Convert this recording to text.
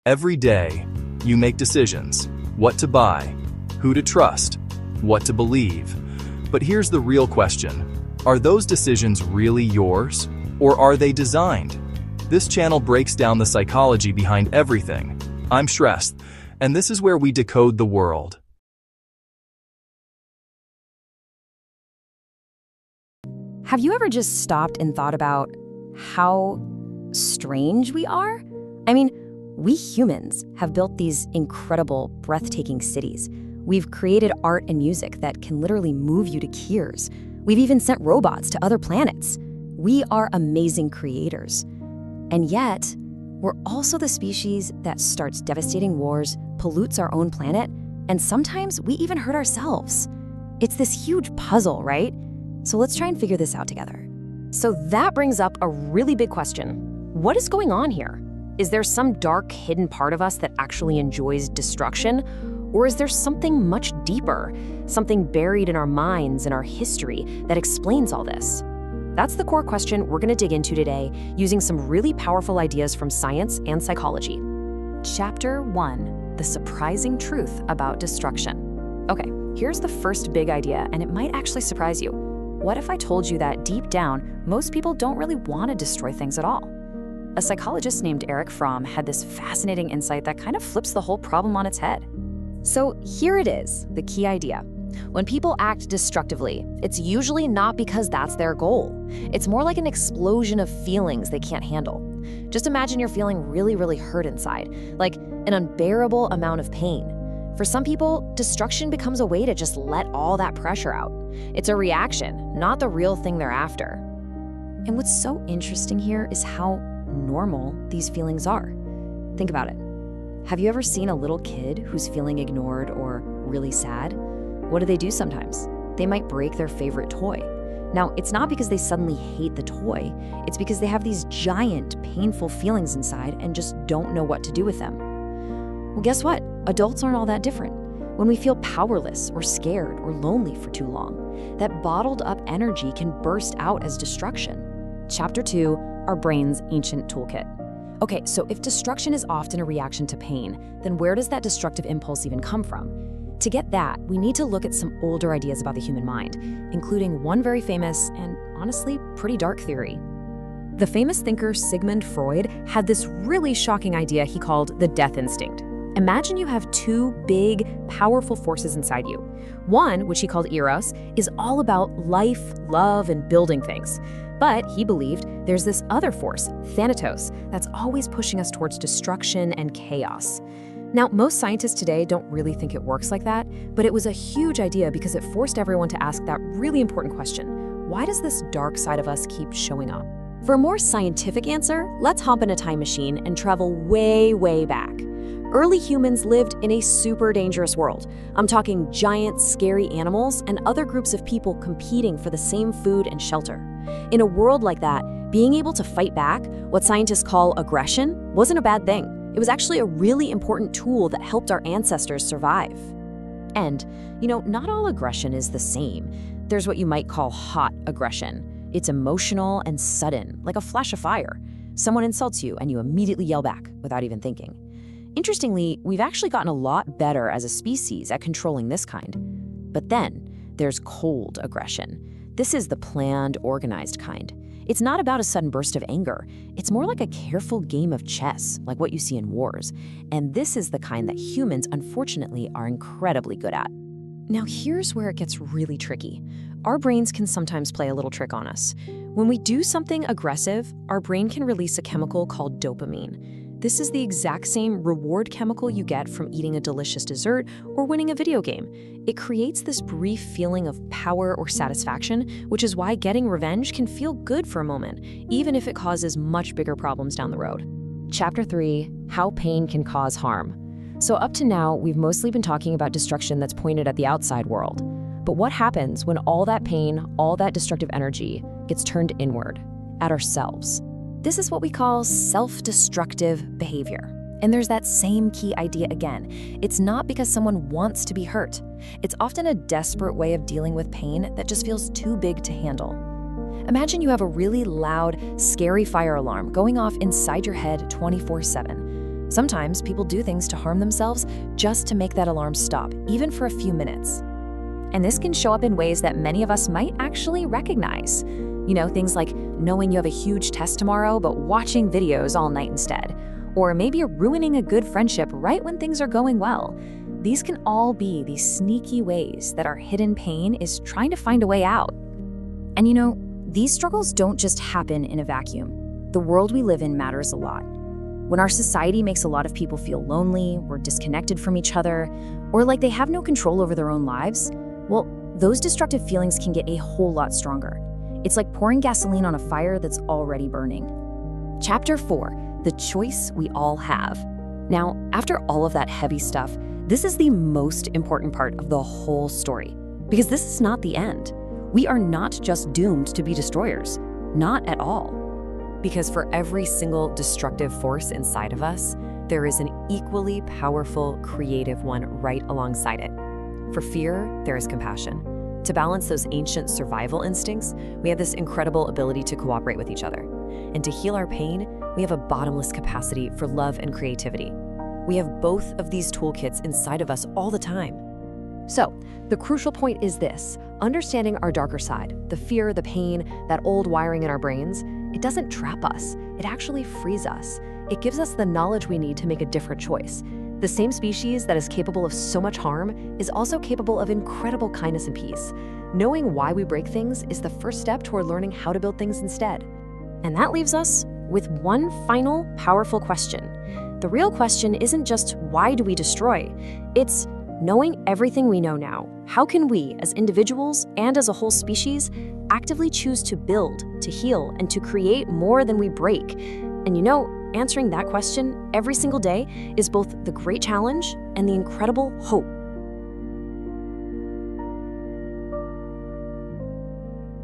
Every day, you make decisions: what to buy, who to trust, what to believe. But here's the real question. Are those decisions really yours, or are they designed? This channel breaks down the psychology behind everything. I'm Shrest, and this is where we decode the world. Have you ever just stopped and thought about how strange we are? I mean, we humans have built these incredible, breathtaking cities. We've created art and music that can literally move you to tears. We've even sent robots to other planets. We are amazing creators. And yet, we're also the species that starts devastating wars, pollutes our own planet, and sometimes we even hurt ourselves. It's this huge puzzle, right? So let's try and figure this out together. So that brings up a really big question. What is going on here? Is there some dark, hidden part of us that actually enjoys destruction? Or is there something much deeper, something buried in our minds and our history that explains all this? That's the core question we're going to dig into today, using some really powerful ideas from science and psychology. Chapter 1: The Surprising Truth About Destruction. Okay, here's the first big idea, and it might actually surprise you. What if I told you that deep down, most people don't really want to destroy things at all? A psychologist named Erich Fromm had this fascinating insight that kind of flips the whole problem on its head. So here it is, the key idea. When people act destructively, it's usually not because that's their goal. It's more like an explosion of feelings they can't handle. Just imagine you're feeling really, really hurt inside, like an unbearable amount of pain. For some people, destruction becomes a way to just let all that pressure out. It's a reaction, not the real thing they're after. And what's so interesting here is how normal these feelings are. Think about it. Have you ever seen a little kid who's feeling ignored or really sad? What do they do sometimes? They might break their favorite toy. Now, it's not because they suddenly hate the toy. It's because they have these giant, painful feelings inside and just don't know what to do with them. Well, guess what? Adults aren't all that different. When we feel powerless or scared or lonely for too long, that bottled up energy can burst out as destruction. Chapter 2: Our brain's ancient toolkit. Okay, so if destruction is often a reaction to pain, then where does that destructive impulse even come from? To get that, we need to look at some older ideas about the human mind, including one very famous and honestly pretty dark theory. The famous thinker Sigmund Freud had this really shocking idea he called the death instinct. Imagine you have two big, powerful forces inside you. One, which he called Eros, is all about life, love, and building things. But he believed there's this other force, Thanatos, that's always pushing us towards destruction and chaos. Now, most scientists today don't really think it works like that, but it was a huge idea because it forced everyone to ask that really important question: why does this dark side of us keep showing up? For a more scientific answer, let's hop in a time machine and travel way, way back. Early humans lived in a super dangerous world. I'm talking giant, scary animals and other groups of people competing for the same food and shelter. In a world like that, being able to fight back, what scientists call aggression, wasn't a bad thing. It was actually a really important tool that helped our ancestors survive. And, not all aggression is the same. There's what you might call hot aggression. It's emotional and sudden, like a flash of fire. Someone insults you and you immediately yell back without even thinking. Interestingly, we've actually gotten a lot better as a species at controlling this kind. But then there's cold aggression. This is the planned, organized kind. It's not about a sudden burst of anger. It's more like a careful game of chess, like what you see in wars. And this is the kind that humans, unfortunately, are incredibly good at. Now, here's where it gets really tricky. Our brains can sometimes play a little trick on us. When we do something aggressive, our brain can release a chemical called dopamine. This is the exact same reward chemical you get from eating a delicious dessert or winning a video game. It creates this brief feeling of power or satisfaction, which is why getting revenge can feel good for a moment, even if it causes much bigger problems down the road. Chapter 3: How Pain Can Cause Harm. So up to now, we've mostly been talking about destruction that's pointed at the outside world. But what happens when all that pain, all that destructive energy, gets turned inward, at ourselves? This is what we call self-destructive behavior. And there's that same key idea again. It's not because someone wants to be hurt. It's often a desperate way of dealing with pain that just feels too big to handle. Imagine you have a really loud, scary fire alarm going off inside your head 24/7. Sometimes people do things to harm themselves just to make that alarm stop, even for a few minutes. And this can show up in ways that many of us might actually recognize. Things like knowing you have a huge test tomorrow, but watching videos all night instead. Or maybe you're ruining a good friendship right when things are going well. These can all be these sneaky ways that our hidden pain is trying to find a way out. And these struggles don't just happen in a vacuum. The world we live in matters a lot. When our society makes a lot of people feel lonely, or disconnected from each other, or like they have no control over their own lives, well, those destructive feelings can get a whole lot stronger. It's like pouring gasoline on a fire that's already burning. Chapter 4, the choice we all have. Now, after all of that heavy stuff, this is the most important part of the whole story, because this is not the end. We are not just doomed to be destroyers, not at all. Because for every single destructive force inside of us, there is an equally powerful, creative one right alongside it. For fear, there is compassion. To balance those ancient survival instincts, we have this incredible ability to cooperate with each other. And to heal our pain, we have a bottomless capacity for love and creativity. We have both of these toolkits inside of us all the time. So, the crucial point is this: understanding our darker side, the fear, the pain, that old wiring in our brains, it doesn't trap us. It actually frees us. It gives us the knowledge we need to make a different choice. The same species that is capable of so much harm is also capable of incredible kindness and peace. Knowing why we break things is the first step toward learning how to build things instead. And that leaves us with one final powerful question. The real question isn't just why do we destroy? It's knowing everything we know now, how can we, as individuals and as a whole species, actively choose to build, to heal, and to create more than we break? And answering that question every single day is both the great challenge and the incredible hope.